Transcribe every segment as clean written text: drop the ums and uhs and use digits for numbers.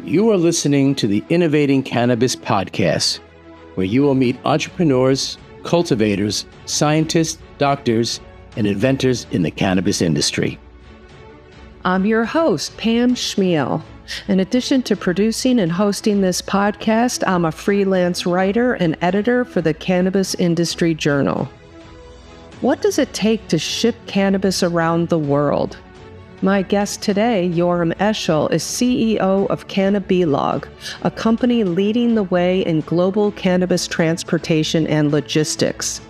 You are listening to the Innovating Cannabis podcast, where you will meet entrepreneurs, cultivators, scientists, doctors, and inventors in the cannabis industry. I'm your host, Pam Schmiel. In addition to producing and hosting this podcast, I'm a freelance writer and editor for the Cannabis Industry Journal. What does it take to ship cannabis around the world? My guest today, Yoram Eshel, is CEO of Cannabilog, a company leading the way in global cannabis transportation and logistics.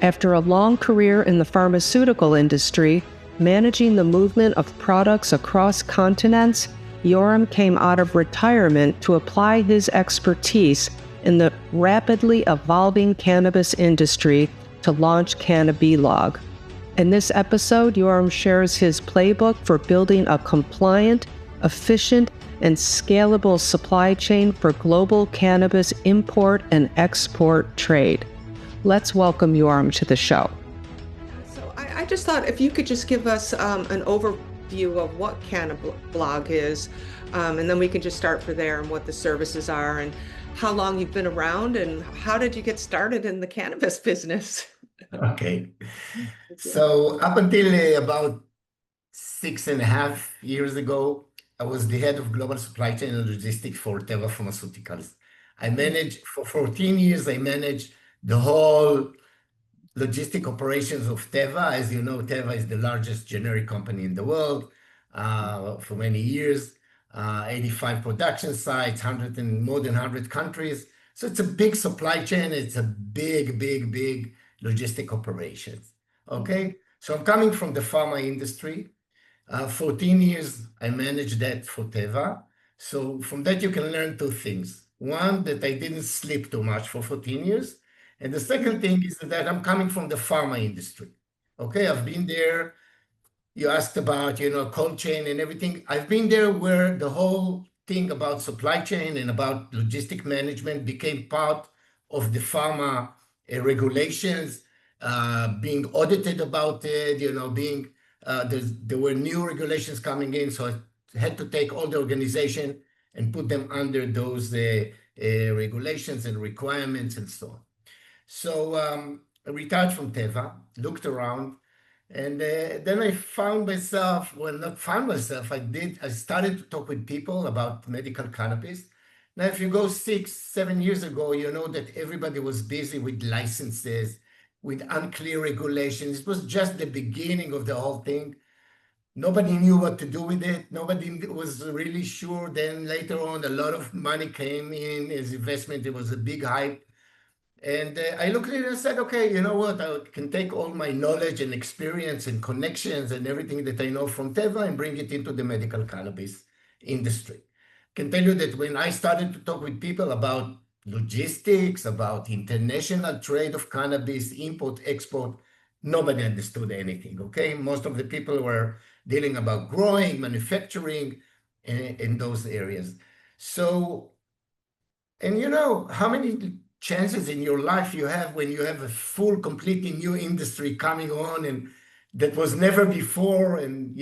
After a long career in the pharmaceutical industry, managing the movement of products across continents, Yoram came out of retirement to apply his expertise in the rapidly evolving cannabis industry to launch Cannabilog. In this episode, Yoram shares his playbook for building a compliant, efficient, and scalable supply chain for global cannabis import and export trade. Let's welcome Yoram to the show. So I just thought if you could just give us an overview of what Cannabilog is, and then we can just start from there and what the services are and how long you've been around and how did you get started in the cannabis business? Okay. So up until about 6.5 years ago, I was the head of global supply chain and logistics for Teva Pharmaceuticals. For 14 years, I managed the whole logistic operations of Teva. As you know, Teva is the largest generic company in the world for many years, 85 production sites, more than 100 countries. So it's a big supply chain. It's a big logistic operations. Okay, so I'm coming from the pharma industry. 14 years I managed that for Teva. So from that you can learn two things. One, that I didn't sleep too much for 14 years. And the second thing is that I'm coming from the pharma industry. Okay, I've been there. You asked about, cold chain and everything. I've been there where the whole thing about supply chain and about logistic management became part of the pharma regulations, being audited about it, there were new regulations coming in, so I had to take all the organization and put them under those regulations and requirements and so on. So I retired from Teva, looked around, and then I found myself, I started to talk with people about medical cannabis. Now, if you go 6-7 years ago, you know that everybody was busy with licenses, with unclear regulations. It was just the beginning of the whole thing. Nobody knew what to do with it. Nobody was really sure. Then later on, a lot of money came in as investment. It was a big hype. And I looked at it and said, okay, you know what? I can take all my knowledge and experience and connections and everything that I know from Teva and bring it into the medical cannabis industry. Can tell you that when I started to talk with people about logistics, about international trade of cannabis, import, export, nobody understood anything, okay? Most of the people were dealing about growing, manufacturing, in those areas. So, and how many chances in your life you have when you have a full, completely new industry coming on and that was never before, and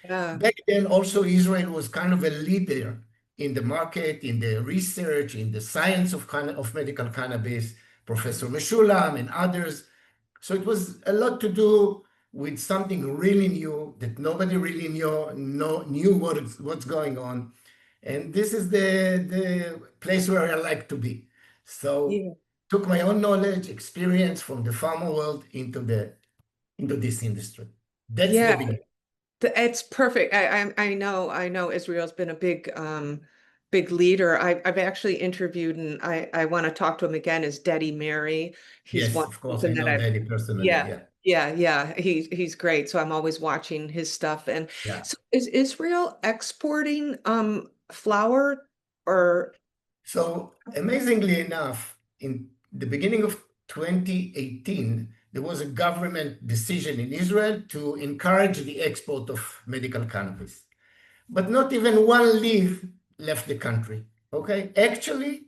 Back then also Israel was kind of a leader in the market, in the research, in the science of medical cannabis, Professor Meshulam and others. So it was a lot to do with something really new that nobody really knew what's going on. And this is the place where I like to be. So took my own knowledge, experience from the pharma world into this industry. That's the beginning. It's perfect. I know Israel's been a big leader. I've actually interviewed, and I want to talk to him again, is Daddy Mary. Yes, of course, I know Daddy personally. Yeah. He's great. So I'm always watching his stuff. And so is Israel exporting flower or? So amazingly enough, in the beginning of 2018, there was a government decision in Israel to encourage the export of medical cannabis. But not even one leaf left the country, okay? Actually,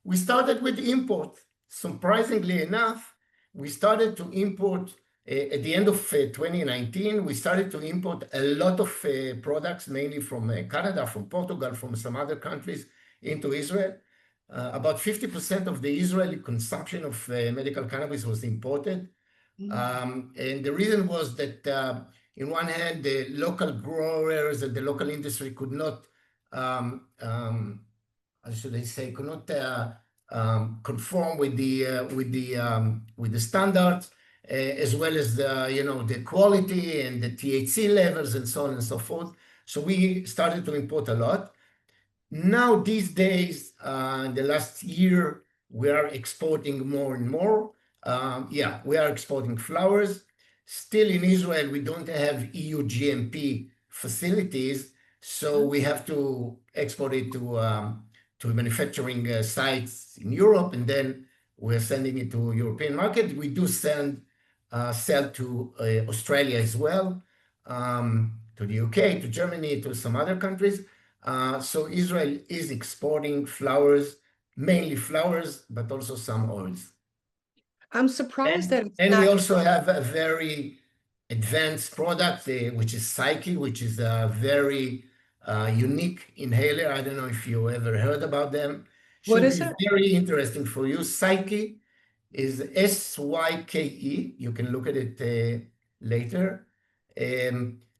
we started with import. Surprisingly enough, we started to import At the end of 2019, we started to import a lot of products, mainly from Canada, from Portugal, from some other countries into Israel. About 50% of the Israeli consumption of medical cannabis was imported. And the reason was that, in one hand, the local growers and the local industry could not, how should I say, could not conform with the standards, as well as the quality and the THC levels and so on and so forth. So we started to import a lot. Now, these days, in the last year, we are exporting more and more. Yeah, we are exporting flowers. Still in Israel, we don't have EU GMP facilities, so we have to export it to manufacturing sites in Europe, and then we're sending it to European market. We do sell to Australia as well, to the UK, to Germany, to some other countries. So Israel is exporting flowers, mainly flowers, but also some oils. I'm surprised that it's And we not. also have a very advanced product, which is Psyche, which is a very unique inhaler. I don't know if you ever heard about them. What Should is be it? very interesting for you. Psyche is SYKE. You can look at it later.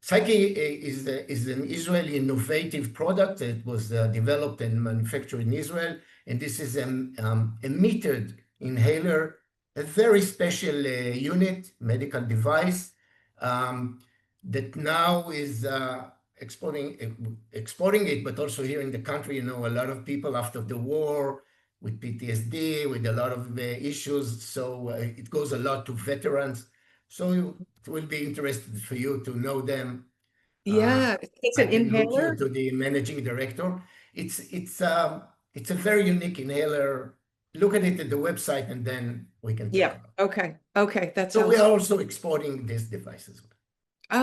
Psyche is an Israeli innovative product that was developed and manufactured in Israel. And this is a metered inhaler, a very special unit, medical device, that now is exporting it, but also here in the country, a lot of people after the war with PTSD, with a lot of issues. So it goes a lot to veterans. So it will be interesting for you to know them. Yeah, it's I an can look you inhaler. to the managing director. It's a very unique inhaler. Look at it at the website, and then we can talk Yeah. about Okay. Okay. That it. So we sounds. are also exporting this device as well.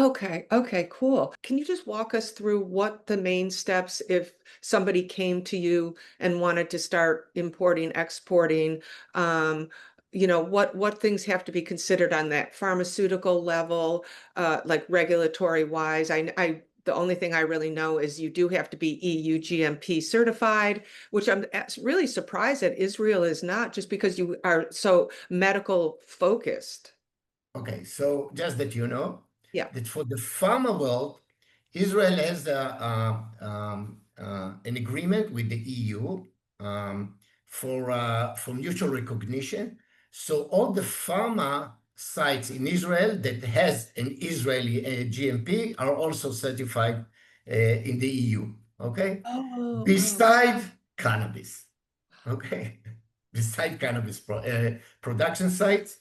Okay. Okay. Cool. Can you just walk us through what the main steps, if somebody came to you and wanted to start importing, exporting, what things have to be considered on that pharmaceutical level, like regulatory wise? The only thing I really know is you do have to be EU GMP certified, which I'm really surprised that Israel is not, just because you are so medical focused. Okay, so just that you know, Yeah. that for the pharma world, Israel has an agreement with the EU for mutual recognition. So all the pharma sites in Israel that has an Israeli GMP are also certified in the EU. Okay, Oh, beside cannabis. Okay, beside cannabis production sites.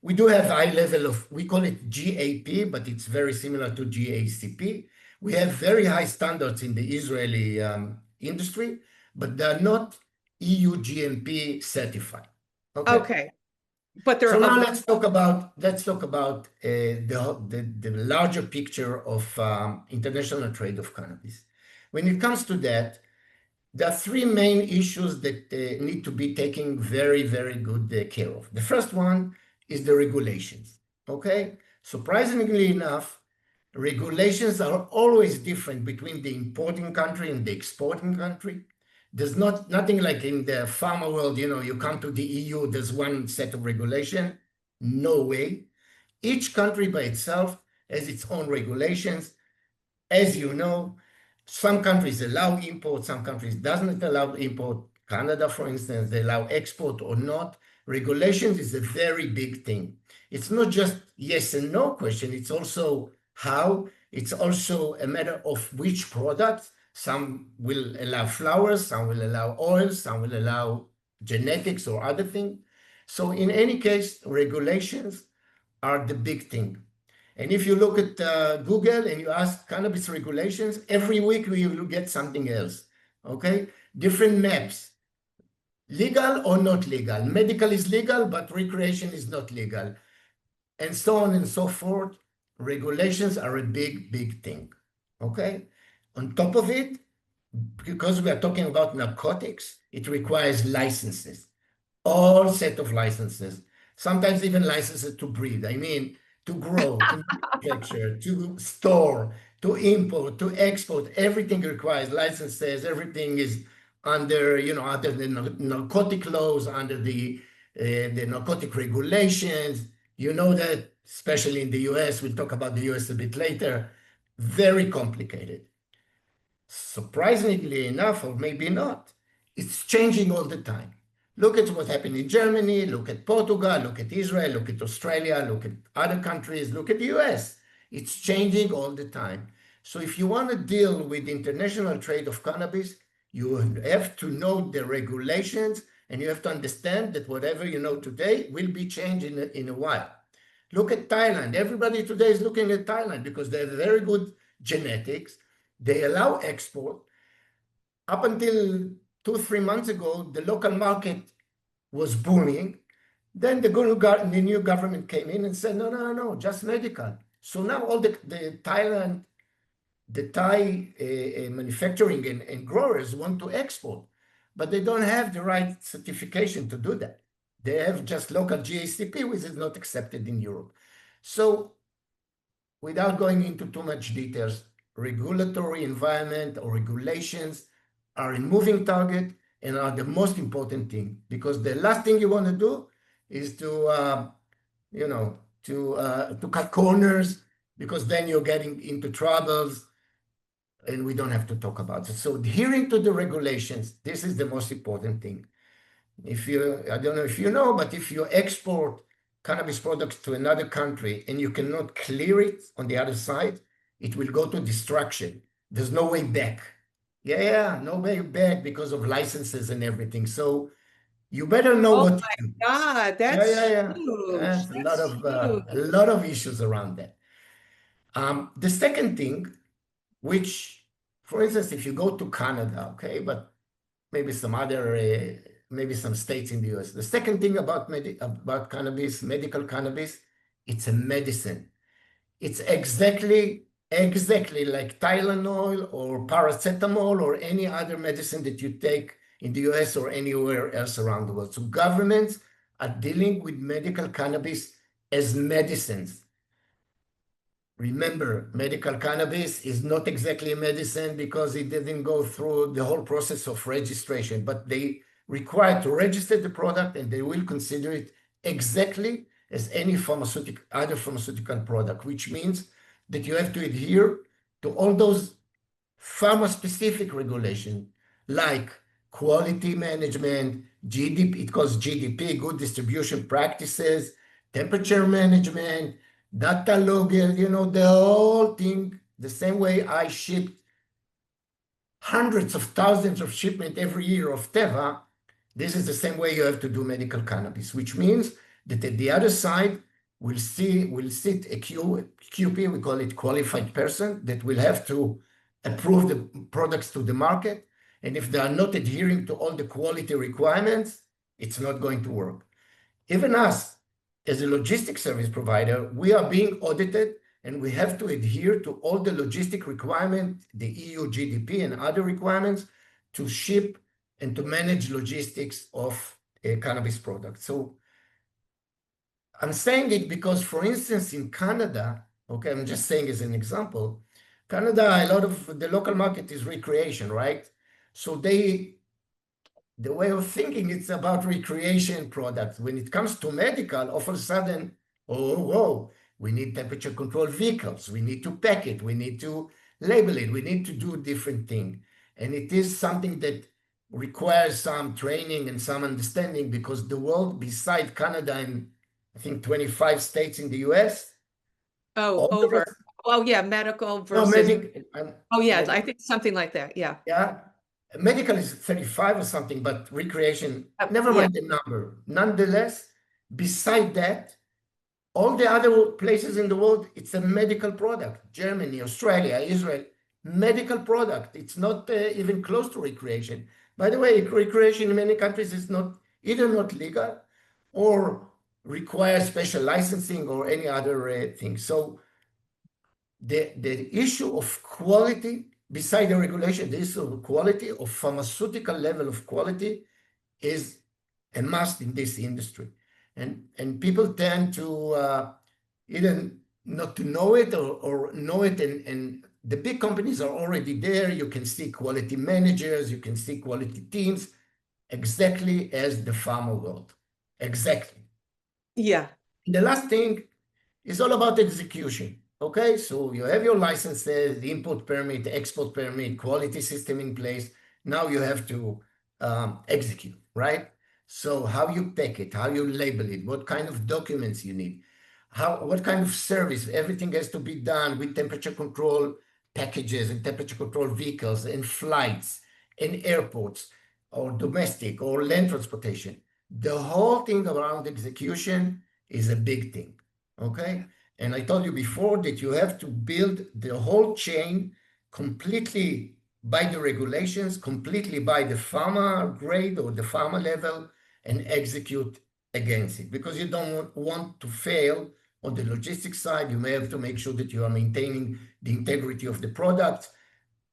We do have high level of, we call it GAP, but it's very similar to GACP. We have very high standards in the Israeli industry, but they're not EU GMP certified. Okay. okay. But they're So now above. let's talk about the larger picture of international trade of cannabis. When it comes to that, there are three main issues that need to be taken very, very good care of. The first one is the regulations. Okay, surprisingly enough, regulations are always different between the importing country and the exporting country. There's nothing like in the pharma world, you come to the EU, there's one set of regulation. No way. Each country by itself has its own regulations. As you know, some countries allow import, some countries doesn't allow import. Canada, for instance, they allow export or not. Regulations is a very big thing. It's not just yes and no question, it's also how. It's also a matter of which products. Some will allow flowers, some will allow oils, some will allow genetics or other things. So in any case, regulations are the big thing. And if you look at Google and you ask cannabis regulations, every week we will get something else. Okay, different maps. Legal or not legal? Medical is legal, but recreation is not legal. And so on and so forth. Regulations are a big, big thing. Okay. On top of it, because we are talking about narcotics, it requires licenses, all set of licenses. sometimes even licenses to breed. I mean, to grow, to manufacture, to store, to import, to export, everything requires licenses. Everything is under, under the narcotic laws, under the narcotic regulations. You know that, especially in the US, we'll talk about the US a bit later, very complicated. Surprisingly enough, or maybe not, it's changing all the time. Look at what happened in Germany, look at Portugal, look at Israel, look at Australia, look at other countries, look at the US. It's changing all the time. So if you want to deal with international trade of cannabis, you have to know the regulations, and you have to understand that whatever you know today will be changed in a while. Look at Thailand. Everybody today is looking at Thailand because they have very good genetics. They allow export. Up until 2-3 months ago, the local market was booming. Then the new government came in and said, no, just medical. So now all the Thai manufacturing and growers want to export, but they don't have the right certification to do that. They have just local GACP, which is not accepted in Europe. So without going into too much details, regulatory environment or regulations are a moving target and are the most important thing, because the last thing you want to do is to cut corners, because then you're getting into troubles, and we don't have to talk about it. So adhering to the regulations, this is the most important thing. I don't know if you know, but if you export cannabis products to another country and you cannot clear it on the other side, it will go to destruction. There's no way back. Yeah, no way back because of licenses and everything. So you better know what to do. God, that's huge. That's a lot of issues around that. The second thing, which, for instance, if you go to Canada, okay, but maybe some states in the US. The second thing about cannabis, medical cannabis, it's a medicine. It's exactly like Tylenol or paracetamol or any other medicine that you take in the US or anywhere else around the world. So governments are dealing with medical cannabis as medicines. Remember, medical cannabis is not exactly a medicine because it didn't go through the whole process of registration, but they require to register the product, and they will consider it exactly as any other pharmaceutical product, which means that you have to adhere to all those pharma-specific regulations like quality management, GDP, it calls GDP, good distribution practices, temperature management, data logger, the whole thing. The same way I ship hundreds of thousands of shipments every year of Teva, this is the same way you have to do medical cannabis, which means that at the other side will sit a QP, we call it qualified person, that will have to approve the products to the market. And if they are not adhering to all the quality requirements, it's not going to work. Even us, as a logistic service provider, we are being audited, and we have to adhere to all the logistic requirements, the EU GDP and other requirements to ship and to manage logistics of cannabis products. So I'm saying it because, for instance, in Canada, okay, I'm just saying as an example, Canada, a lot of the local market is recreation, right? So the way of thinking, it's about recreation products. When it comes to medical, all of a sudden, whoa, we need temperature control vehicles. We need to pack it. We need to label it. We need to do different things. And it is something that requires some training and some understanding, because the world, beside Canada and I think 25 states in the US. Medical versus. I think something like that. Yeah. Yeah. Medical is 35 or something, but recreation, never mind the number. Nonetheless, beside that, all the other places in the world, it's a medical product. Germany, Australia, Israel, medical product. It's not even close to recreation. By the way, recreation in many countries is either not legal or requires special licensing or any other thing. So the issue of quality, beside the regulation, the issue of quality, of pharmaceutical level of quality, is a must in this industry. And people tend to either not to know it or know it, and the big companies are already there. You can see quality managers, you can see quality teams, exactly as the pharma world. Exactly. Yeah. The last thing is all about execution. Okay, so you have your licenses, the import permit, the export permit, quality system in place. Now you have to execute, right? So how you pack it, how you label it, what kind of documents you need, what kind of service, everything has to be done with temperature control packages and temperature control vehicles and flights and airports or domestic or land transportation. The whole thing around execution is a big thing, okay? And I told you before that you have to build the whole chain completely by the regulations, completely by the pharma grade or the pharma level, and execute against it, because you don't want to fail on the logistics side. You may have to make sure that you are maintaining the integrity of the product.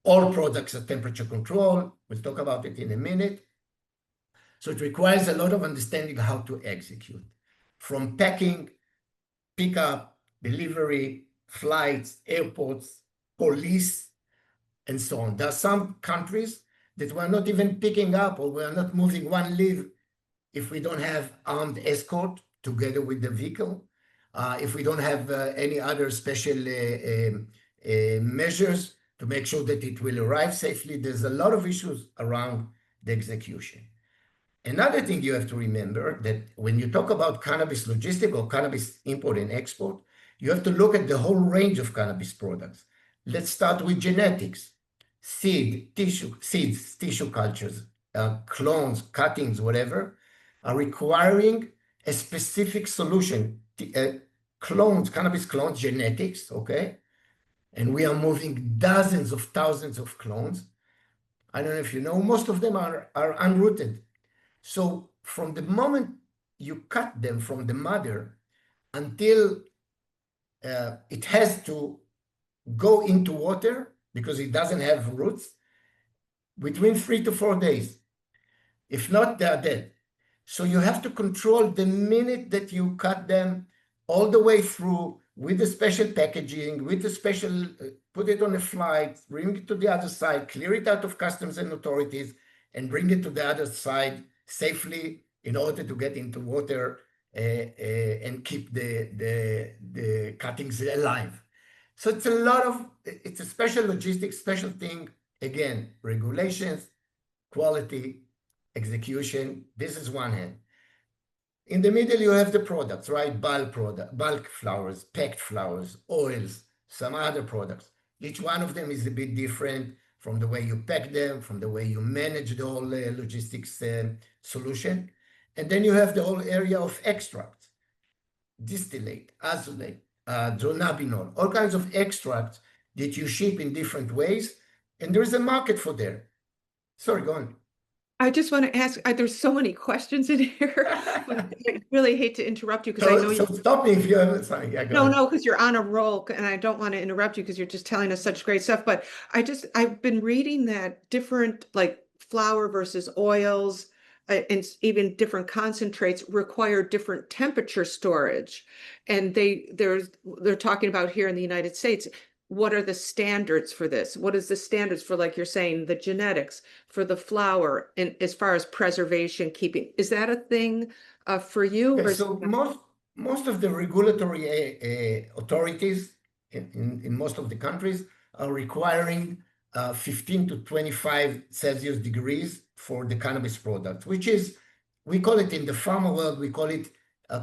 All products are temperature control. We'll talk about it in a minute. So it requires a lot of understanding how to execute, from packing, pickup, delivery, flights, airports, police, and so on. There are some countries that we're not even picking up, or we're not moving one leaf if we don't have armed escort together with the vehicle, if we don't have any other special measures to make sure that it will arrive safely. There's a lot of issues around the execution. Another thing you have to remember, that when you talk about cannabis logistic or cannabis import and export, you have to look at the whole range of cannabis products. Let's start with genetics, seeds, tissue cultures, clones, cuttings, whatever, are requiring a specific solution. Clones, cannabis clones, genetics, okay? And we are moving dozens of thousands of clones. I don't know if you know, most of them are unrooted. So from the moment you cut them from the mother until it has to go into water because it doesn't have roots, between 3 to 4 days. If not, they are dead. So you have to control the minute that you cut them all the way through with the special packaging, with the special, put it on a flight, bring it to the other side, clear it out of customs and authorities, and bring it to the other side safely in order to get into water and keep the cuttings alive. So it's a special logistics, special thing. Again, regulations, quality, execution. This is one hand. In the middle, you have the products, right? Bulk flowers, packed flowers, oils, some other products. Each one of them is a bit different from the way you pack them, from the way you manage the whole logistics solution. And then you have the whole area of extracts, distillate, azulate, dronabinol, all kinds of extracts that you ship in different ways. And there is a market for there. Sorry, go on. I just want to ask, there's so many questions in here. I really hate to interrupt you because I know you. So stop me if you have. Sorry, yeah, go No, ahead. no, because you're on a roll and I don't want to interrupt you because you're just telling us such great stuff. But I've been reading that different, like flour versus oils and even different concentrates require different temperature storage. And they're talking about here in the United States, what are the standards for this? What is the standards for, like you're saying, the genetics for the flour and as far as preservation, keeping, is that a thing for you? Okay, Or so most of the regulatory authorities in most of the countries are requiring 15 to 25 Celsius degrees for the cannabis product, which is, we call it in the pharma world, we call it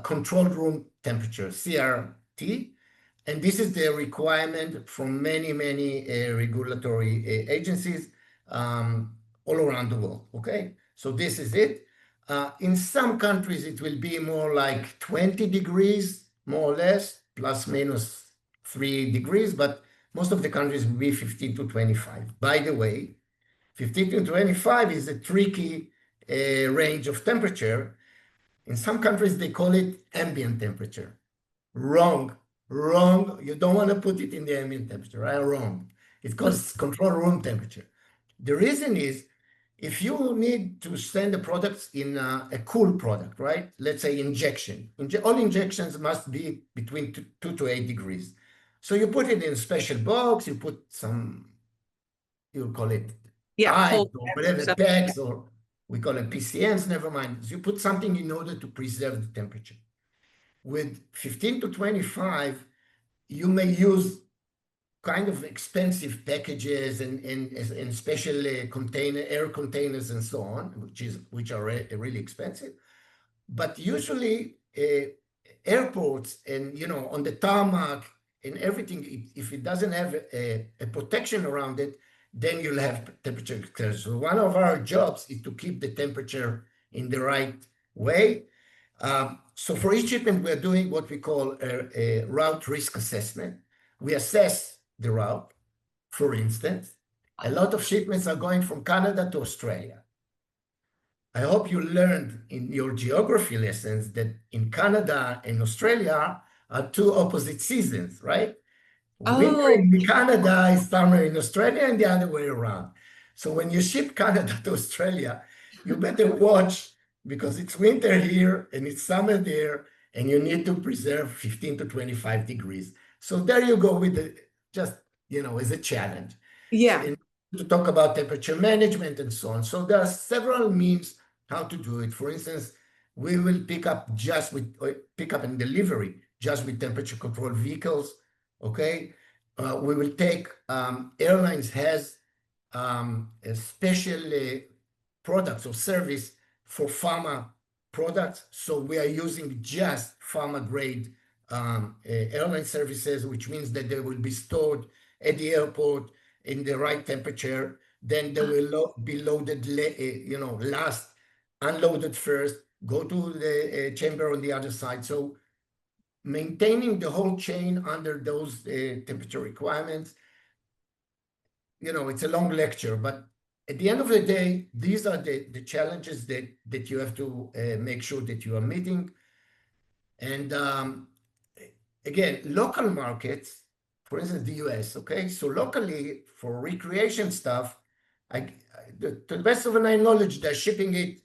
controlled room temperature, CRT. And this is the requirement from many regulatory agencies all around the world, okay? So this is it. In some countries, it will be more like 20 degrees, more or less, plus minus 3 degrees, but most of the countries will be 15 to 25. By the way, 15 to 25 is a tricky range of temperature. In some countries, they call it ambient temperature. Wrong. You don't want to put it in the ambient temperature, right? Wrong. It's called control room temperature. The reason is if you need to send the products in a cool product, right? Let's say injection. All injections must be between 2 to 8 degrees. So you put it in a special box, you put some, you call it ice Cold or packs or whatever, something. packs, or we call it PCNs, never mind. So you put something in order to preserve the temperature. With 15 to 25, you may use kind of expensive packages and special air containers and so on, which are really expensive. But usually airports and on the tarmac and everything, if it doesn't have a protection around it, then you'll have temperature excursions. So one of our jobs is to keep the temperature in the right way. So for each shipment, we're doing what we call a route risk assessment. We assess the route. For instance, a lot of shipments are going from Canada to Australia. I hope you learned in your geography lessons that in Canada and Australia are two opposite seasons, right? Winter Oh, in Canada is summer in Australia and the other way around. So when you ship Canada to Australia, you better watch because it's winter here and it's summer there, and you need to preserve 15 to 25 degrees. So there you go with the just, as a challenge. So, yeah. and to talk about temperature management and so on. So there are several means how to do it. For instance, we will pick up and delivery just with temperature control vehicles. Okay, we will take airlines has a special products or service for pharma products. So we are using just pharma grade airline services, which means that they will be stored at the airport in the right temperature. Then they will be loaded, last, unloaded first, go to the chamber on the other side. So maintaining the whole chain under those temperature requirements, it's a long lecture, but at the end of the day, these are the challenges that you have to make sure that you are meeting. And again, local markets, for instance, the US, okay? So locally, for recreation stuff, to the best of my knowledge, they're shipping it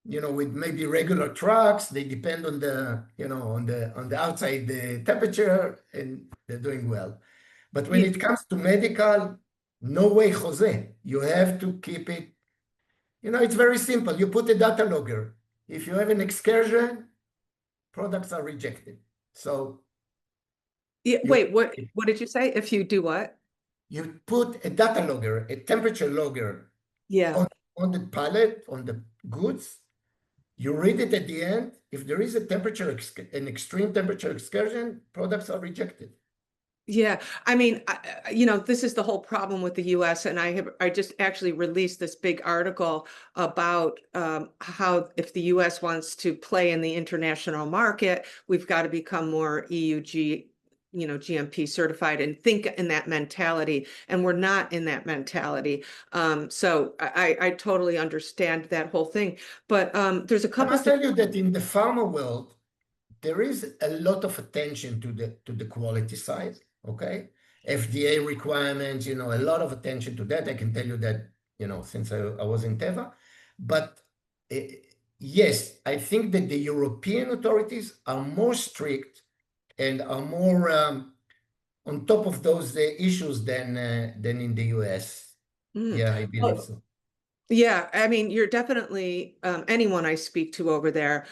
with maybe regular trucks. They depend on the, on the outside the temperature, and they're doing well. But when it comes to medical, no way, Jose. You have to keep it. It's very simple. You put a data logger. If you have an excursion, products are rejected. So Wait, what did you say? If you do what? You put a data logger, a temperature logger on the pallet, on the goods. You read it at the end. If there is an extreme temperature excursion, products are rejected. Yeah, I mean, this is the whole problem with the US, and I just actually released this big article about how if the US wants to play in the international market, we've got to become more GMP certified and think in that mentality, and we're not in that mentality. So I totally understand that whole thing, but there's a I couple must tell you that in the pharma world, there is a lot of attention to the quality side. Okay, FDA requirements, a lot of attention to that. I can tell you that, since I was in Teva. But yes, I think that the European authorities are more strict and are more on top of those issues than in the US. Yeah, I believe so. Yeah, I mean, you're definitely anyone I speak to over there,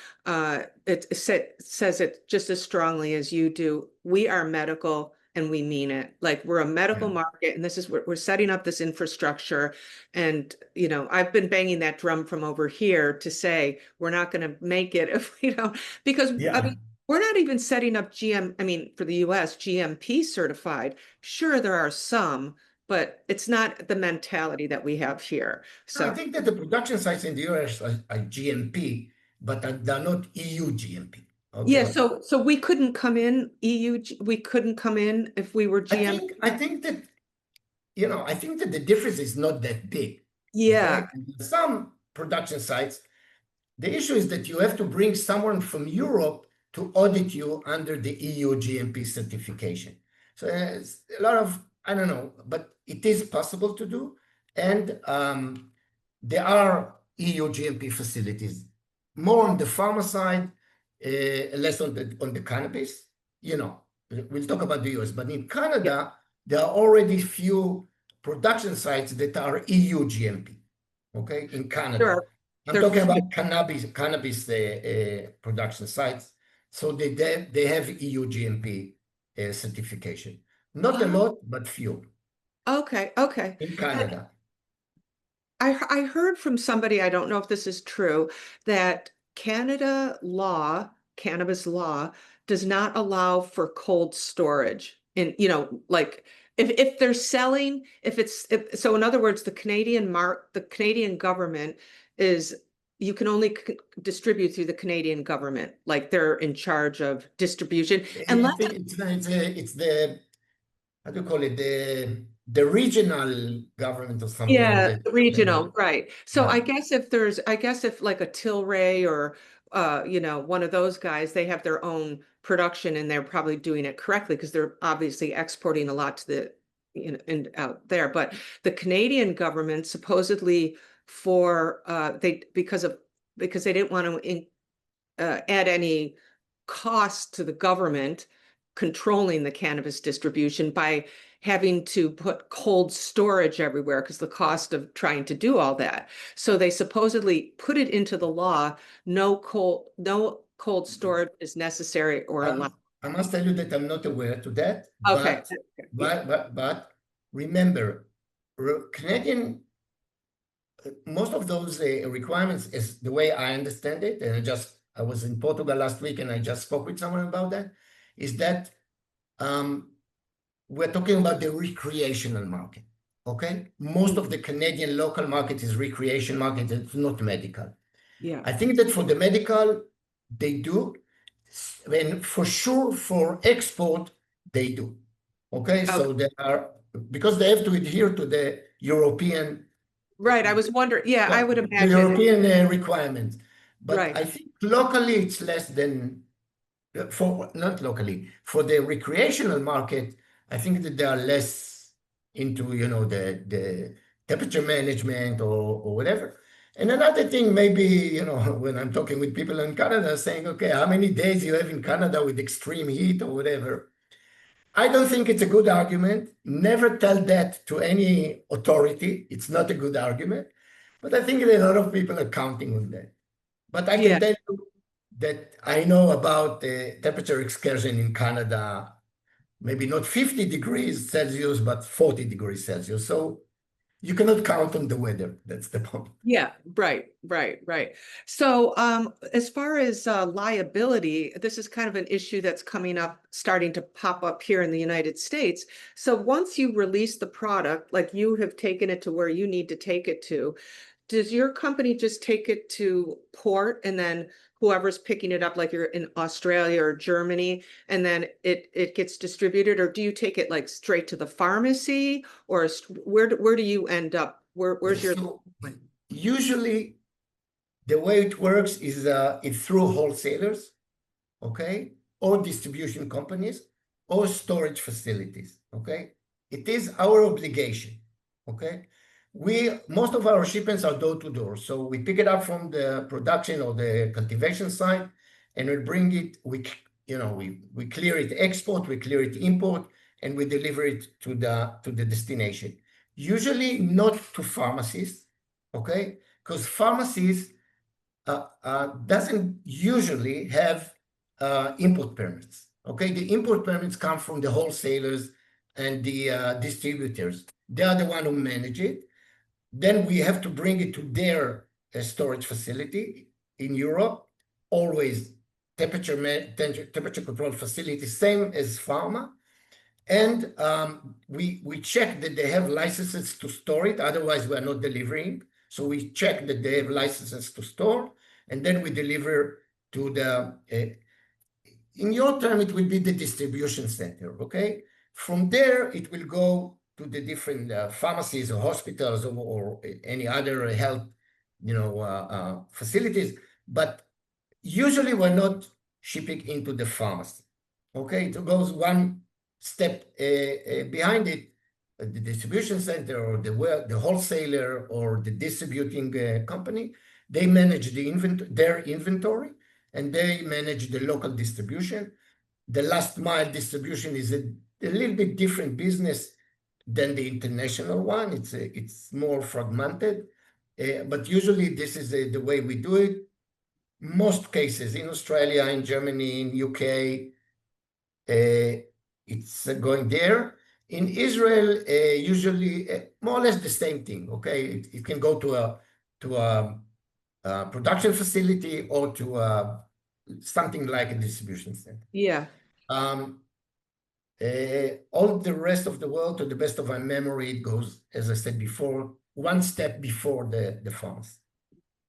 it says it just as strongly as you do. We are medical and we mean it. Like we're a medical market, and this is we're setting up this infrastructure. And I've been banging that drum from over here to say we're not going to make it if we don't, because I mean, we're not even setting up for the US, GMP certified. Sure, there are some, but it's not the mentality that we have here. No, I So think that the production sites in the US are GMP, but they're not EU GMP. yeah, Okay. so we couldn't come in we couldn't come in if we were GMP. I think that the difference is not that big. Yeah. Okay. Some production sites, the issue is that you have to bring someone from Europe to audit you under the EU GMP certification. So it's a lot of, I don't know, but it is possible to do. And there are EU GMP facilities, more on the pharma side, less on the cannabis. We'll talk about the US, but in Canada, there are already few production sites that are EU GMP, okay, in Canada. I'm talking about cannabis production sites. So they have EU GMP certification. Not a lot, but few. Okay. In Canada. I heard from somebody, I don't know if this is true, that cannabis law does not allow for cold storage. And, like if they're selling, so in other words, the Canadian government you can only distribute through the Canadian government, like they're in charge of distribution. It's the, how do you call it? The regional government or something like that. Regional, right. So Yeah. I guess if like a Tilray or one of those guys, they have their own production and they're probably doing it correctly because they're obviously exporting a lot to the and out there. But the Canadian government supposedly because they didn't want to add any cost to the government controlling the cannabis distribution by having to put cold storage everywhere because the cost of trying to do all that. So they supposedly put it into the law, no cold storage is necessary or allowed. I must tell you that I'm not aware to that, Okay. but remember, Canadian, most of those requirements, is the way I understand it, and I was in Portugal last week and I just spoke with someone about that, is that we're talking about the recreational market, okay? Most of the Canadian local market is recreation market, it's not medical. Yeah. I think that for the medical, they do, and for sure for export, they do, okay? So because they have to adhere to the European. Right, I was wondering, I would imagine. The European requirements. But right. I think locally it's less than, not locally, for the recreational market, I think that they are less into, the temperature management or whatever. And another thing, maybe, when I'm talking with people in Canada saying, okay, how many days you have in Canada with extreme heat or whatever? I don't think it's a good argument. Never tell that to any authority. It's not a good argument. But I think that a lot of people are counting on that. But I can tell you that I know about the temperature excursion in Canada, maybe not 50 degrees Celsius, but 40 degrees Celsius. So you cannot count on the weather. That's the point. Yeah, right. So as far as liability, this is kind of an issue that's starting to pop up here in the United States. So once you release the product, like you have taken it to where you need to take it to, does your company just take it to port and then whoever's picking it up, like you're in Australia or Germany, and then it gets distributed, or do you take it like straight to the pharmacy, or where do you end up? Where's your? Usually, the way it works is it's through wholesalers, okay, or distribution companies, or storage facilities, okay. It is our obligation, okay. Most of our shipments are door to door, so we pick it up from the production or the cultivation site, and we bring it. We clear it export, we clear it import, and we deliver it to the destination. Usually not to pharmacies, okay, because pharmacies doesn't usually have import permits. Okay, the import permits come from the wholesalers and the distributors. They are the one who manage it. Then we have to bring it to their storage facility in Europe, always temperature control facility, same as pharma. And we check that they have licenses to store it, otherwise we are not delivering. So we check that they have licenses to store, and then we deliver to in your term, it will be the distribution center, okay? From there, it will go to the different pharmacies or hospitals or any other health, facilities. But usually we're not shipping into the pharmacy, okay? It goes one step behind it. the distribution center or the wholesaler or the distributing company, they manage their inventory, and they manage the local distribution. The last mile distribution is a little bit different business than the international one. It's more fragmented, but usually this is the way we do it. Most cases in Australia, in Germany, in UK, it's going there. In Israel, usually more or less the same thing. Okay, it can go to a production facility or to something like a distribution center. Yeah. All the rest of the world, to the best of my memory, it goes, as I said before, one step before the pharmacy.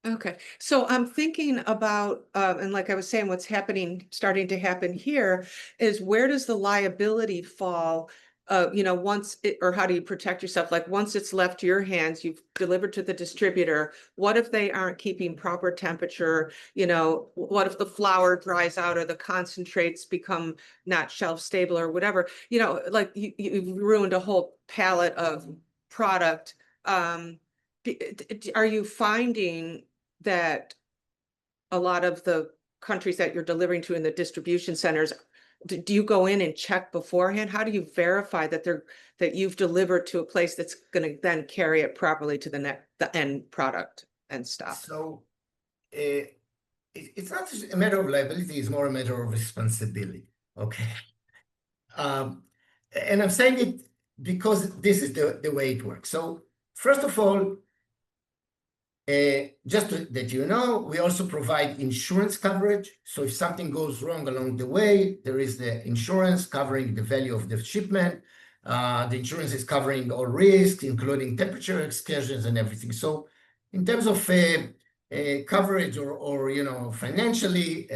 Okay, so I'm thinking about, and like I was saying, what's starting to happen here is, where does the liability fall? Once or how do you protect yourself? Like, once it's left your hands, you've delivered to the distributor. What if they aren't keeping proper temperature? What if the flour dries out or the concentrates become not shelf stable or whatever? Like you've ruined a whole pallet of product. Are you finding that a lot of the countries that you're delivering to in the distribution centers, do you go in and check beforehand? How do you verify that you've delivered to a place that's going to then carry it properly to the end product and stuff? So it's not just a matter of liability, it's more a matter of responsibility. Okay. And I'm saying it because this is the way it works. So first of all, just that you know, we also provide insurance coverage. So if something goes wrong along the way, there is the insurance covering the value of the shipment. The insurance is covering all risks, including temperature excursions and everything. So in terms of coverage or financially,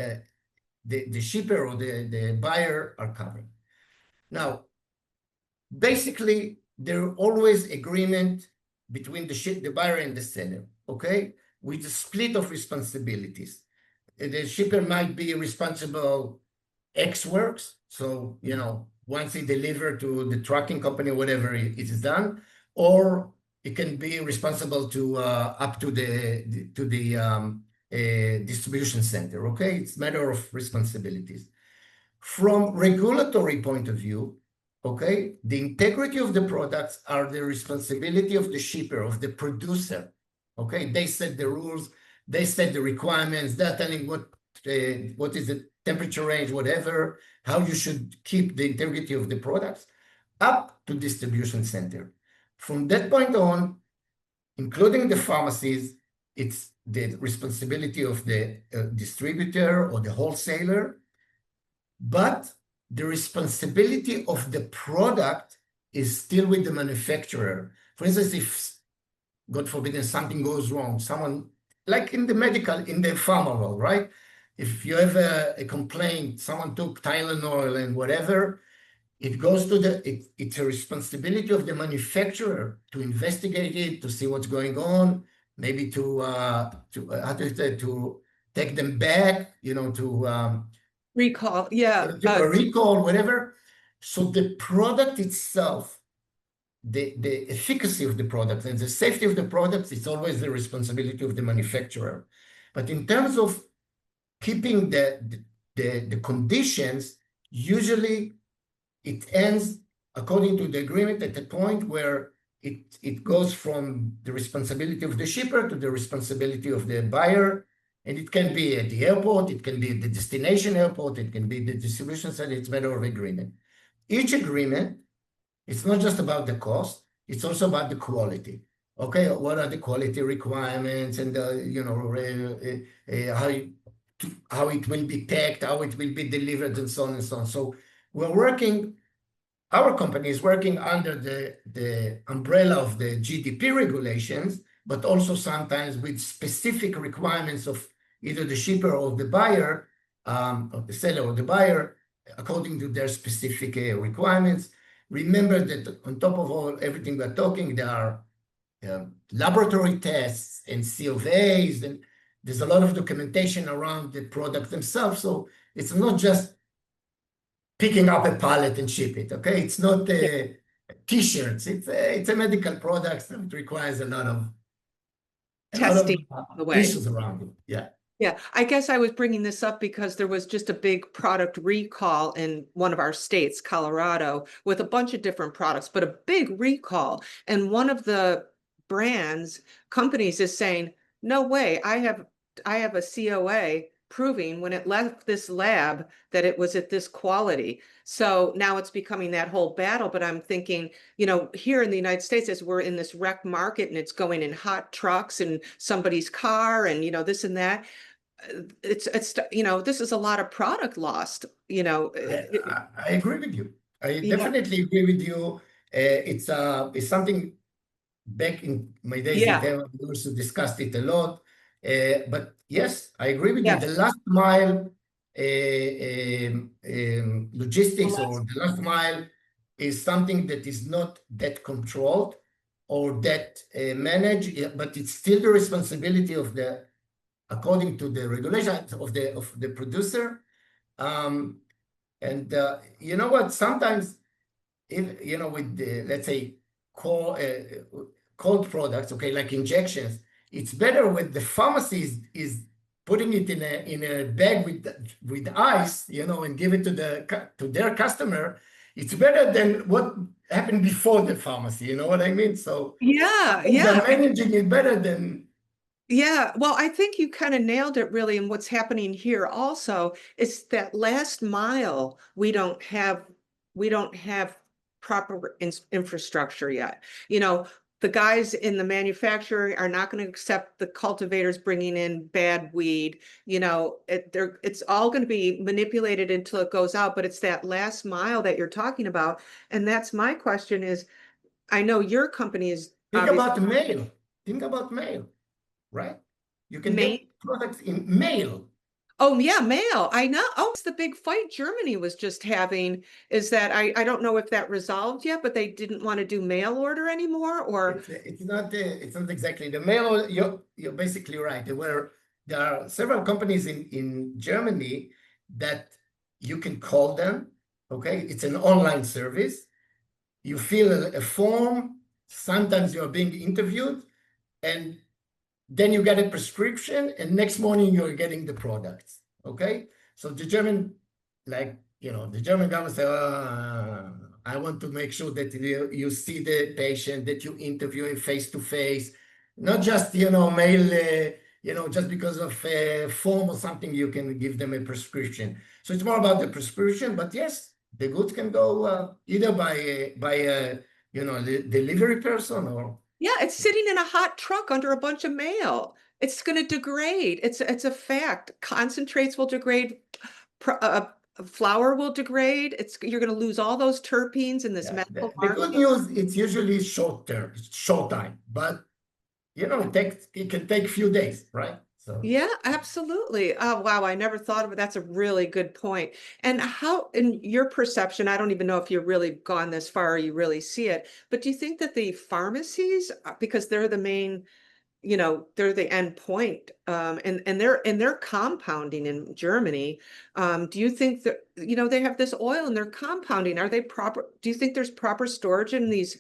the shipper or the buyer are covered. Now, basically, there are always agreement between the buyer and the seller, okay, with the split of responsibilities. The shipper might be responsible X works, so once he delivered to the trucking company, whatever it is done, or it can be responsible to up to the distribution center. Okay, it's a matter of responsibilities. From regulatory point of view, okay, the integrity of the products are the responsibility of the shipper, of the producer. Okay, they set the rules, they set the requirements, they're telling what is the temperature range, whatever, how you should keep the integrity of the products, up to distribution center. From that point on, including the pharmacies, it's the responsibility of the distributor or the wholesaler, but the responsibility of the product is still with the manufacturer. For instance, if, God forbid, something goes wrong, someone, like in the pharma world, right? If you have a complaint, someone took Tylenol and whatever, it goes to it's a responsibility of the manufacturer to investigate it, to see what's going on, maybe to take them back, to recall, yeah, a recall, whatever. So the product itself, the efficacy of the product and the safety of the product, it's always the responsibility of the manufacturer. But in terms of keeping the conditions, usually it ends according to the agreement at the point where it goes from the responsibility of the shipper to the responsibility of the buyer. And it can be at the airport, it can be at the destination airport, it can be the distribution center, it's a matter of agreement. Each agreement, it's not just about the cost, it's also about the quality. Okay, what are the quality requirements and how it will be packed, how it will be delivered, and so on and so on. So our company is working under the umbrella of the GDP regulations, but also sometimes with specific requirements of either the shipper or the buyer, or the seller or the buyer, according to their specific requirements. Remember that on top of everything we're talking, there are laboratory tests and COVAs, and there's a lot of documentation around the product themselves. So it's not just picking up a pallet and ship it, okay? It's not T-shirts. It's a medical product that requires a lot of Testing the way. issues around it. Yeah. Yeah, I guess I was bringing this up because there was just a big product recall in one of our states, Colorado, with a bunch of different products, but a big recall. And one of the companies is saying, no way, I have a COA proving when it left this lab that it was at this quality. So now it's becoming that whole battle. But I'm thinking, here in the United States, as we're in this rec market and it's going in hot trucks and somebody's car and, this and that, it's this is a lot of product lost. I agree with you. I Yeah, definitely agree with you. It's something back in my days in yeah, Teva, we also discussed it a lot. But yes, I agree with you. The yes. last mile logistics or the last mile is something that is not that controlled or that managed, but it's still the responsibility of according to the regulations of the producer. And you know what? Sometimes, with let's say cold products, okay, like injections, it's better when the pharmacy is putting it in a bag with ice, and give it to their customer. It's better than what happened before the pharmacy. You know what I mean? So Yeah, they're yeah. managing it better than. Yeah, well, I think you kind of nailed it really. And what's happening here also is that last mile, we don't have proper infrastructure yet. The guys in the manufacturing are not going to accept the cultivators bringing in bad weed. It's all going to be manipulated until it goes out, but it's that last mile that you're talking about. And that's my question is, I know your company is Think obviously about mail. Think about mail, right? You can get main. products in mail. Oh yeah, mail. I know. Oh, it's the big fight Germany was just having is that I don't know if that resolved yet, but they didn't want to do mail order anymore or It's not exactly the mail. You're basically right. There are several companies in Germany that you can call them. Okay, it's an online service. You fill a form. Sometimes you're being interviewed, and then you get a prescription, and next morning you're getting the products. Okay, so the German, the German government say, I want to make sure that you see the patient, that you interview him face to face, not just mail. Just because of a form or something, you can give them a prescription. So it's more about the prescription. But yes, the goods can go either by a delivery person or. yeah, it's sitting in a hot truck under a bunch of mail. It's going to degrade. It's a fact. Concentrates will degrade. Flour will degrade. You're going to lose all those terpenes in this Yeah, medical the market. good news, it's usually short time, but it can take a few days, right? So Yeah, absolutely. Oh, wow. I never thought of it. That's a really good point. And how, in your perception, I don't even know if you've really gone this far or you really see it, but do you think that the pharmacies, because they're the main, they're the end point, and they're compounding in Germany. Do you think that, they have this oil and they're compounding? Are they proper? Do you think there's proper storage in these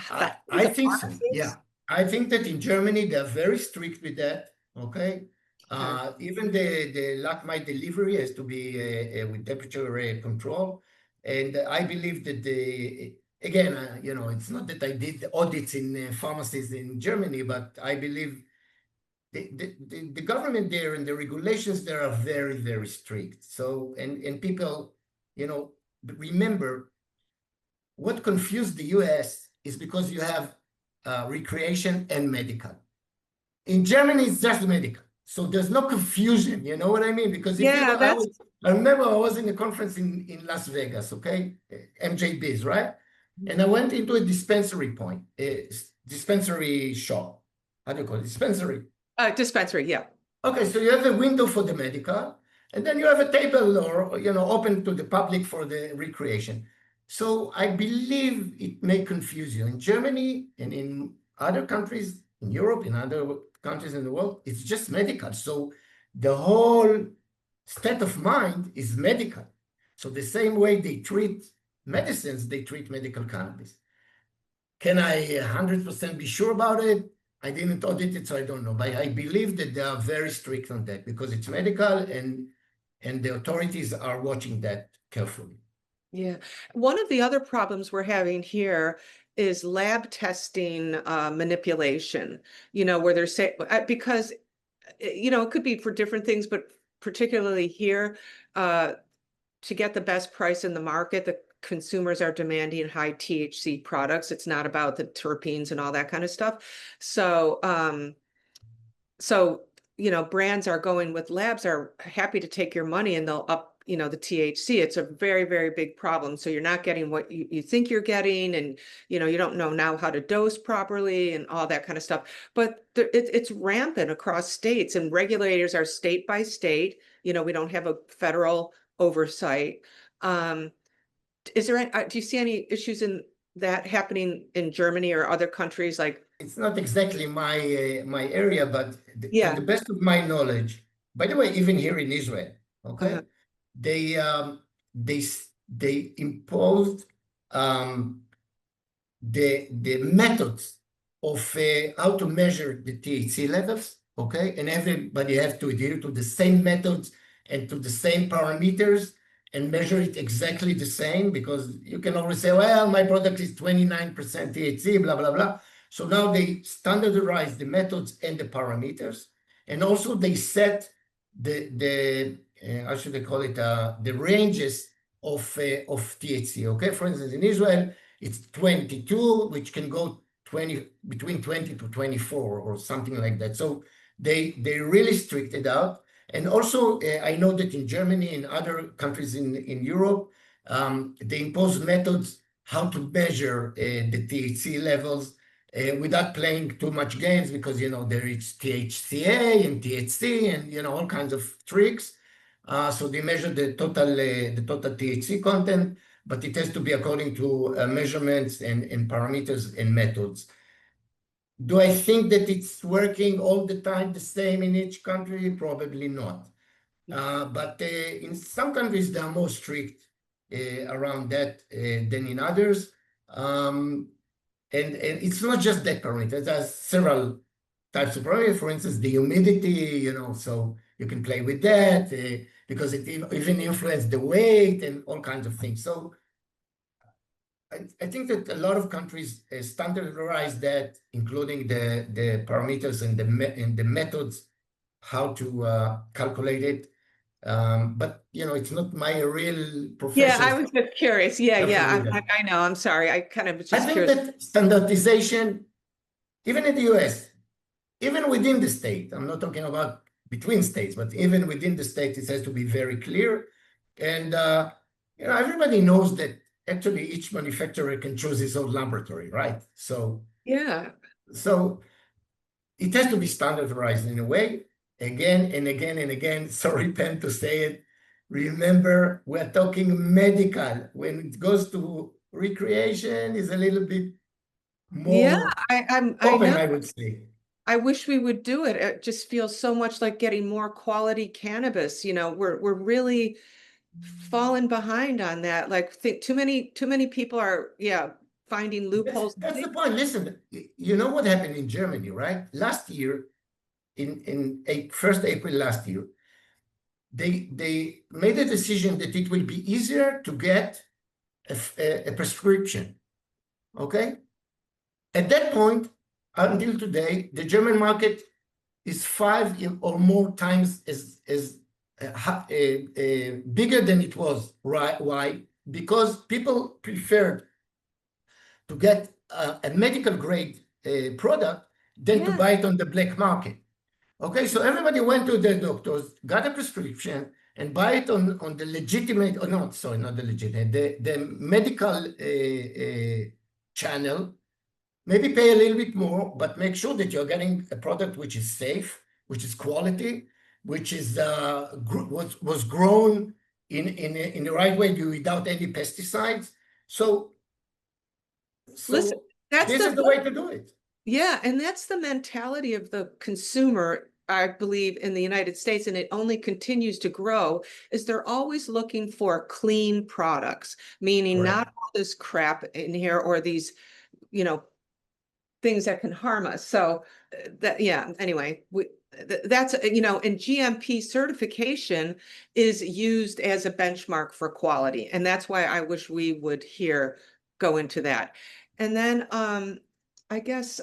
I factories of think so. Yeah, pharmacies? I think that in Germany they're very strict with that. Okay, Okay. even the last mile delivery has to be with temperature control, and I believe that again, it's not that I did audits in pharmacies in Germany, but I believe the government there and the regulations there are very, very strict. So, and people, remember what confused the US is because you have recreation and medical. In Germany, it's just medical. So there's no confusion, you know what I mean? Because if you Yeah, go, I remember I was in a conference in Las Vegas, okay? MJBiz, right? And I went into a dispensary dispensary shop. How do you call it? Dispensary. dispensary. Yeah. Okay, so you have a window for the medical, and then you have a table or open to the public for the recreation. So I believe it may confuse you. In Germany and in other countries in Europe, in other countries in the world, it's just medical. So the whole state of mind is medical. So the same way they treat medicines, they treat medical cannabis. Can I 100% be sure about it? I didn't audit it, so I don't know. But I believe that they are very strict on that because it's medical and the authorities are watching that carefully. Yeah. One of the other problems we're having here is lab testing manipulation, where they're saying, because, it could be for different things, but particularly here, to get the best price in the market, the consumers are demanding high THC products. It's not about the terpenes and all that kind of stuff. So, brands are going with labs are happy to take your money and they'll up, the THC. It's a very, very big problem. So you're not getting what you think you're getting, and, you don't know now how to dose properly and all that kind of stuff. But it's rampant across states, and regulators are state by state. We don't have a federal oversight. Is there do you see any issues in that happening in Germany or other countries like? It's not exactly my area, but to Yeah. the best of my knowledge, by the way, even here in Israel, okay, they imposed the methods of how to measure the THC levels, okay, and everybody has to adhere to the same methods and to the same parameters and measure it exactly the same, because you can always say, well, my product is 29% THC, blah, blah, blah. So now they standardize the methods and the parameters, and also they set the how should I call it, the ranges of THC, okay? For instance, in Israel, it's 22, which can go between 20 to 24 or something like that. So they really strict it out. And also, I know that in Germany and other countries in Europe, they impose methods how to measure the THC levels without playing too much games, because, there is THCA and THC and, all kinds of tricks. So they measure the total THC content, but it has to be according to measurements and parameters and methods. Do I think that it's working all the time the same in each country? Probably not. But in some countries, they are more strict around that than in others. And it's not just that parameter. There's several types of parameters. For instance, the humidity, so you can play with that because it even influences the weight and all kinds of things. So I think that a lot of countries standardize that, including the parameters and the methods how to calculate it. But it's not my real profession. Yeah, I was just curious. Yeah. I know. I'm sorry. I kind of was just curious. I think that standardization, even in the US, even within the state, I'm not talking about between states, but even within the state, it has to be very clear. And everybody knows that actually each manufacturer can choose his own laboratory, right? So yeah. So it has to be standardized in a way, again and again and again. Sorry, Pen, to say it. Remember, we're talking medical. When it goes to recreation, is a little bit more open, I would say. I wish we would do it. It just feels so much like getting more quality cannabis. We're really fallen behind on that. Like, too many people are, finding loopholes. That's the point. Listen, you know what happened in Germany, right? Last year, in 1st April last year, they made a decision that it will be easier to get a prescription. Okay? At that point, until today, the German market is 5 or more times as bigger than it was. Right? Why? Because people preferred to get a medical grade product than to buy it on the black market. Okay, so everybody went to the doctors, got a prescription, and buy it on the legitimate, or not, sorry, not the legitimate, the medical channel. Maybe pay a little bit more, but make sure that you're getting a product which is safe, which is quality, which is was grown in the right way without any pesticides. So Listen, this is the way to do it. Yeah, and that's the mentality of the consumer I believe, in the United States, and it only continues to grow, is they're always looking for clean products, meaning Correct. not all this crap in here or these, things that can harm us. So anyway, that's, and GMP certification is used as a benchmark for quality. And that's why I wish we would here go into that. And then I guess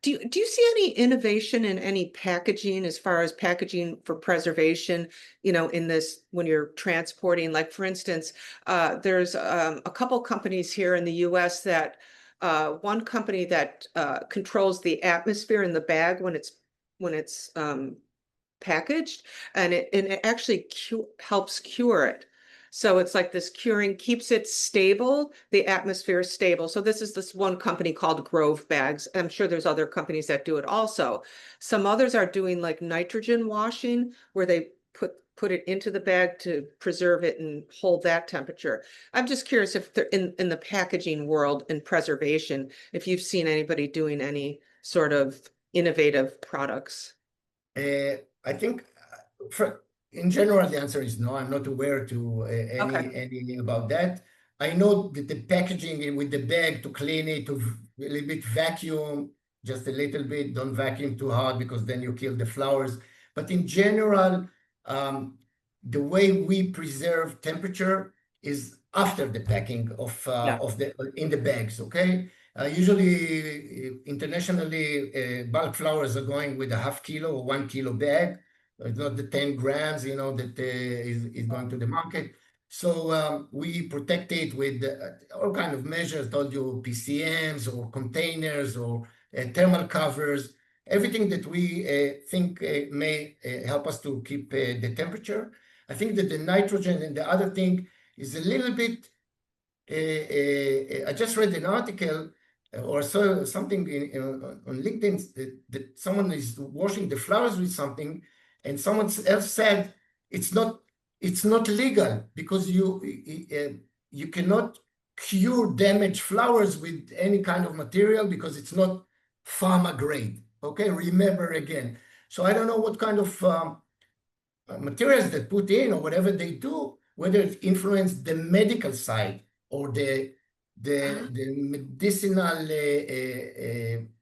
do you see any innovation in any packaging as far as packaging for preservation, in this when you're transporting? Like, for instance, there's a couple companies here in the US that one company that controls the atmosphere in the bag when it's packaged, and it actually helps cure it. So it's like this curing keeps it stable, the atmosphere is stable. So this one company called Grove Bags. I'm sure there's other companies that do it also. Some others are doing like nitrogen washing, where they put it into the bag to preserve it and hold that temperature. I'm just curious if they're in the packaging world and preservation, if you've seen anybody doing any sort of innovative products. I think in general, the answer is no. I'm not aware to Okay. any about that. I know that the packaging with the bag to clean it, to a little bit vacuum, just a little bit. Don't vacuum too hard because then you kill the flowers. But in general, the way we preserve temperature is after the packing of the in the bags. Okay. Usually, internationally, bulk flowers are going with a half kilo or 1 kilo bag. It's not the 10 grams, that is going to the market. So we protect it with all kind of measures. Told you PCMs or containers or thermal covers, everything that we think may help us to keep the temperature. I think that the nitrogen and the other thing is a little bit. I just read an article or saw something on LinkedIn that someone is washing the flowers with something, and someone else said it's not legal because you cannot cure damaged flowers with any kind of material because it's not pharma grade. Okay, remember again. So I don't know what kind of materials they put in or whatever they do, whether it influence the medical side or the medicinal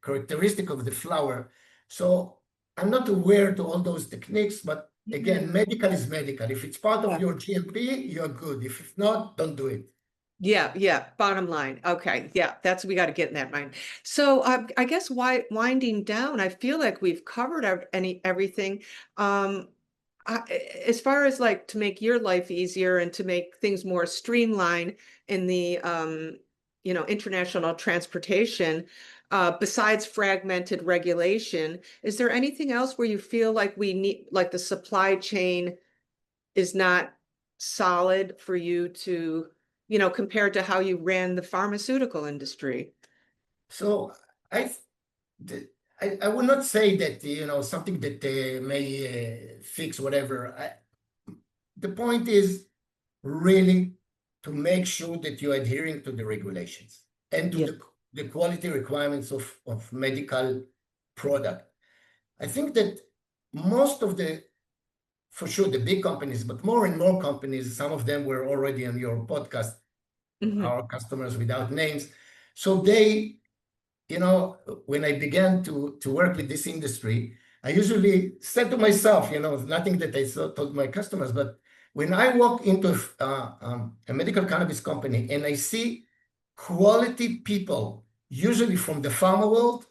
characteristic of the flower. So I'm not aware to all those techniques, but again, medical is medical. If it's part of your GMP, you're good. If not, don't do it. Yeah. Bottom line. Okay. Yeah, we got to get in that mind. So I guess winding down, I feel like we've covered everything. As far as like to make your life easier and to make things more streamlined in the international transportation, besides fragmented regulation, is there anything else where you feel like we need, like the supply chain is not solid for you to, compared to how you ran the pharmaceutical industry? So I I would not say that, something that may fix whatever. The point is really to make sure that you're adhering to the regulations and to the quality requirements of medical product. I think that most of for sure, the big companies, but more and more companies, some of them were already on your podcast, our customers without names. So they, when I began to work with this industry, I usually said to myself, nothing that I told my customers, but when I walk into a medical cannabis company and I see quality people, usually from the pharma world,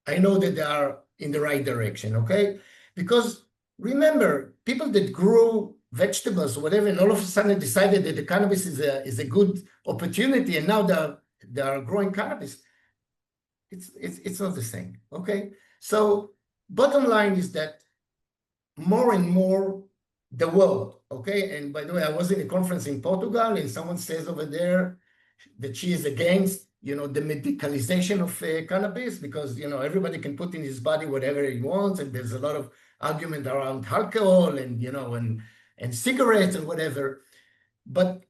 I know that they are in the right direction, okay? Because remember, people that grow vegetables or whatever, and all of a sudden decided that the cannabis is a good opportunity, and now they are growing cannabis. It's not the same, okay? So bottom line is that more and more the world, okay? And by the way, I was in a conference in Portugal, and someone says over there that she is against, the medicalization of cannabis because, everybody can put in his body whatever he wants, and there's a lot of argument around alcohol and, and cigarettes and whatever. But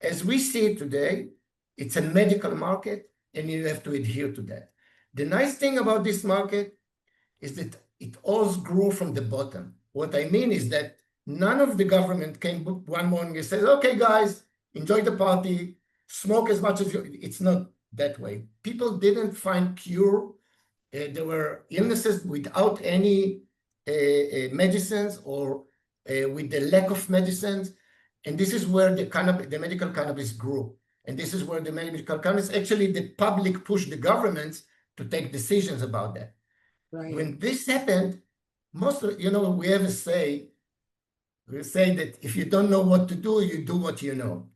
as we see it today, it's a medical market, and you have to adhere to that. The nice thing about this market is that it all grew from the bottom. What I mean is that none of the government came one morning and said, okay, guys, enjoy the party, smoke as much as you. It's not that way. People didn't find cure. There were illnesses without any medicines or with the lack of medicines. And this is where the medical cannabis grew. And this is where the medical cannabis, actually the public pushed the governments to take decisions about that. Right. When this happened, most of, we have a say, we say that if you don't know what to do, you do what you know.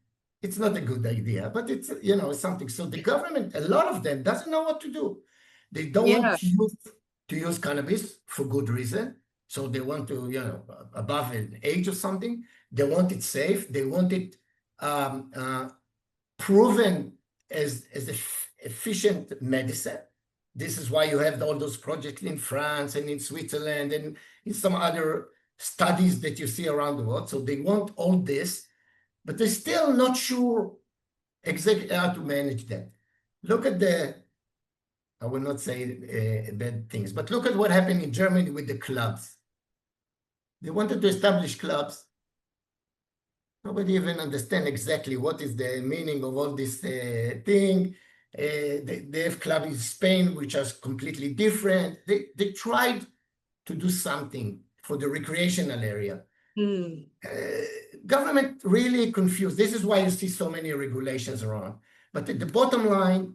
It's not a good idea, but it's, something. So the government, a lot of them doesn't know what to do. They don't want to use cannabis for good reason. So they want to, above an age or something. They want it safe. They want it proven as efficient medicine. This is why you have all those projects in France and in Switzerland and in some other studies that you see around the world. So they want all this, but they're still not sure exactly how to manage that. Look at I will not say bad things, but look at what happened in Germany with the clubs. They wanted to establish clubs. Nobody even understand exactly what is the meaning of all this thing. They have clubs in Spain, which are completely different. They tried to do something for the recreational area. Government really confused. This is why you see so many regulations around. But at the bottom line,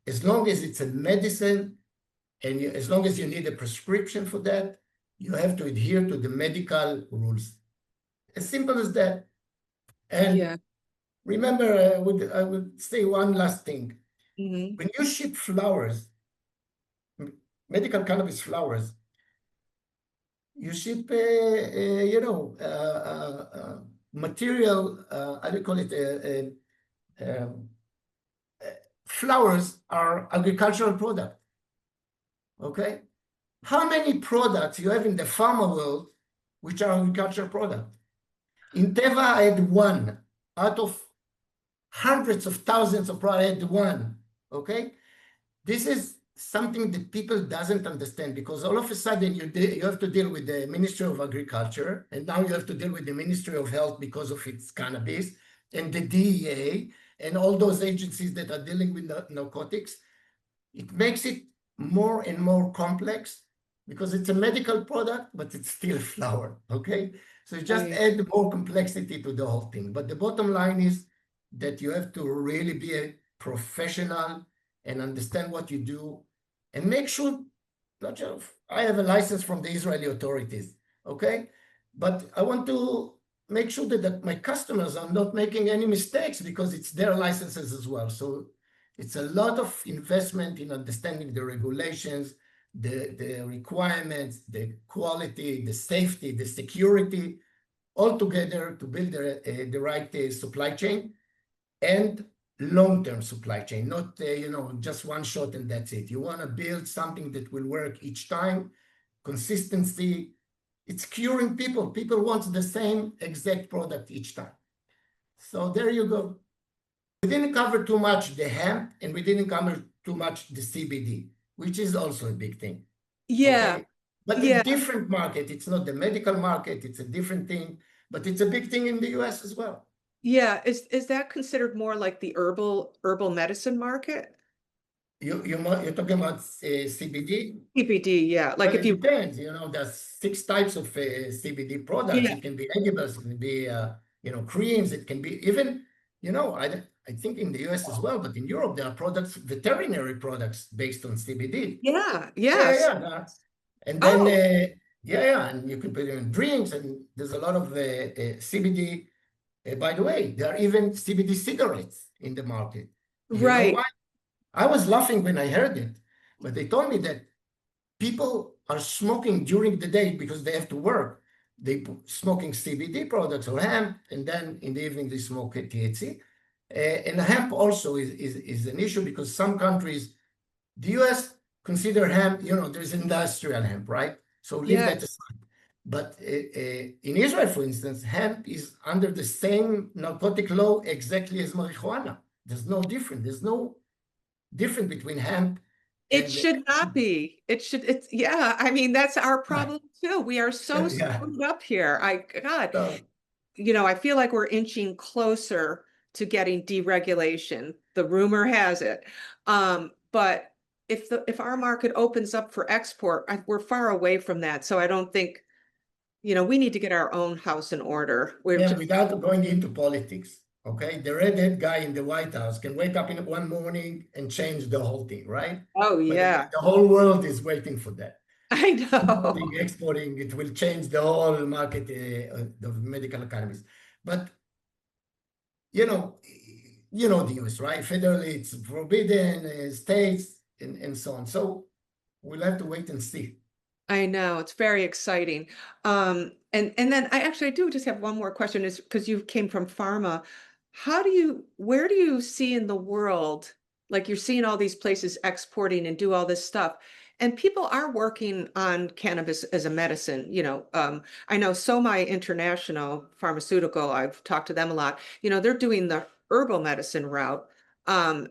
as long as it's a medicine, and as long as you need a prescription for that, you have to adhere to the medical rules. As simple as that. And remember, I would say one last thing. When you ship flowers, medical cannabis flowers, you ship, material, how do you call it? Flowers are agricultural product. Okay? How many products you have in the pharma world which are agricultural product? In Teva, I had one out of hundreds of thousands of products. I had one. Okay, this is something that people doesn't understand, because all of a sudden you have to deal with the Ministry of Agriculture, and now you have to deal with the Ministry of Health because of its cannabis, and the DEA, and all those agencies that are dealing with narcotics. It makes it more and more complex, because it's a medical product, but it's still a flower, okay? So you just add more complexity to the whole thing. But the bottom line is that you have to really be a professional and understand what you do, and make sure, not just, I have a license from the Israeli authorities, okay? But I want to make sure that my customers are not making any mistakes, because it's their licenses as well. So it's a lot of investment in understanding the regulations, the requirements, the quality, the safety, the security, all together to build the right supply chain and long-term supply chain, not just one shot and that's it. You want to build something that will work each time, consistency. It's curing people. People want the same exact product each time. So there you go. We didn't cover too much the hemp, and we didn't cover too much the CBD, which is also a big thing. Okay? But a different market. It's not the medical market. It's a different thing, but it's a big thing in the US as well. Yeah. Is that considered more like the herbal medicine market? You're talking about CBD? CBD, yeah. Like, well, it depends. There's 6 types of CBD products. Yeah. It can be edibles, it can be creams, it can be even, I think in the US as well, but in Europe there are products, veterinary products based on CBD. Yeah. Yeah. And then and you can put it in drinks, and there's a lot of CBD. By the way, there are even CBD cigarettes in the market. You know why? I was laughing when I heard it, but they told me that people are smoking during the day because they have to work. They smoking CBD products or hemp, and then in the evening they smoke THC. And hemp also is an issue, because some countries, the US consider hemp, there's industrial hemp, right? So leave that aside. But in Israel, for instance, hemp is under the same narcotic law exactly as marijuana. There's no difference. There's no difference between hemp It should not be. Yeah, I mean, that's our problem too. We are so yeah. screwed up here. God, So, I feel like we're inching closer to getting deregulation. The rumor has it. But if our market opens up for export, we're far away from that. So I don't think, we need to get our own house in order. We're yeah, just, without going into politics, okay? The redhead guy in the White House can wake up in one morning and change the whole thing, right? oh But yeah, the whole world is waiting for that. I know. Importing, exporting, it will change the whole market of medical cannabis. But the US, right? Federally, it's forbidden, states, and so on. So we'll have to wait and see. I know, it's very exciting. And then I do just have one more question, is because you came from pharma. Where do you see in the world, like you're seeing all these places exporting and do all this stuff, and people are working on cannabis as a medicine, I know SOMI International Pharmaceutical, I've talked to them a lot, they're doing the herbal medicine route, um,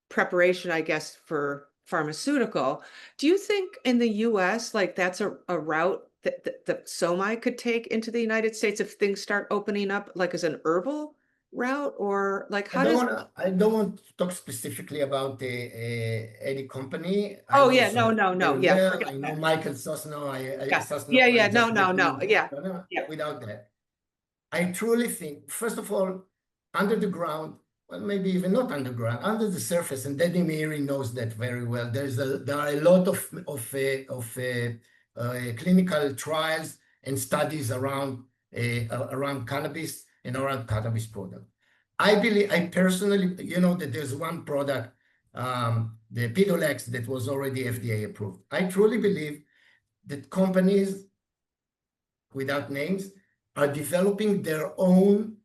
preparation, I guess, for pharmaceutical. Do you think in the US, like that's a route that SOMI could take into the United States if things start opening up, like as an herbal route, or like I don't want to talk specifically about any company. I Oh know yeah, no, no, no, very yeah, well. forget I know that. Michael Sosno. Yeah, Sosno, yeah, I yeah, no, just met no, no, him. yeah, No, yeah, without that. I truly think, first of all, under the ground, well, maybe even not underground, under the surface, and Danny Meary knows that very well. There are a lot of clinical trials and studies around cannabis and around cannabis products. I personally, that there's one product, the Pidolex, that was already FDA approved. I truly believe that companies, without names, are developing their own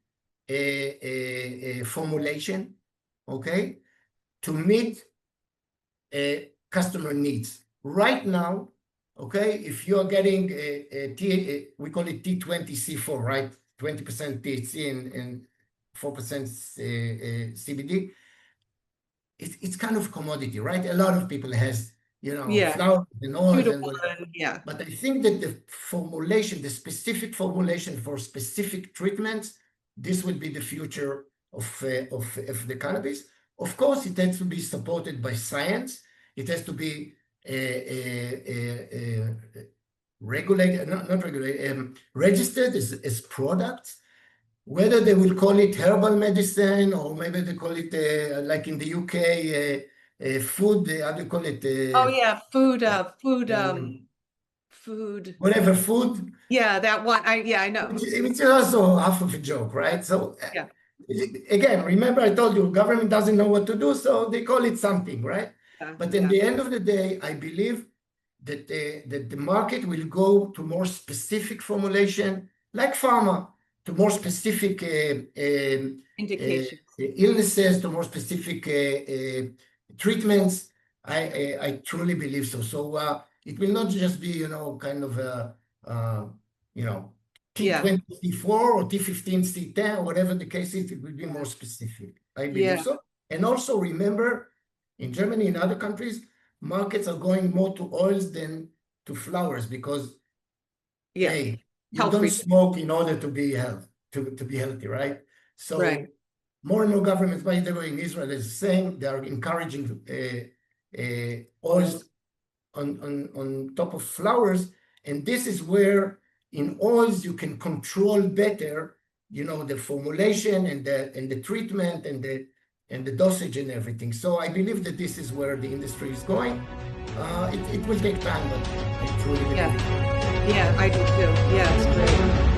formulation, okay, to meet customer needs. Right now, okay, if you're getting we call it T20C4, right? 20% THC and 4% CBD. It's kind of commodity, right? A lot of people has, yeah, flowers and oils and whatever. yeah, But I think that the formulation, the specific formulation for specific treatments, this will be the future of the cannabis. Of course, it has to be supported by science. It has to be regulated, not regulated, registered as products. Whether they will call it herbal medicine or maybe they call it like in the UK, food. How do you call it? oh yeah, food, Um, food. whatever food. Yeah, that one. I know. It's also half of a joke, right? So Yeah, again, remember I told you government doesn't know what to do, so they call it something, right? yeah, But in yeah, the end of the day, I believe that the market will go to more specific formulation, like pharma, to more specific indication. illnesses, to more specific treatments. I truly believe so. So it will not just be, kind of you know, Yeah, T20C4 or T15C10, or whatever the case is, it will be more specific. I believe yeah, so. And also remember, in Germany and other countries, markets are going more to oils than to flowers because, yeah. hey, you Health don't research. smoke in order to be healthy, right? So Right. more and more governments, by the way, in Israel is saying they are encouraging oils on top of flowers, and this is where in oils you can control better, the formulation and the treatment and the dosage and everything. So I believe that this is where the industry is going. It will take time, but I truly believe. Yeah, yeah, I do too. Yeah, it's great.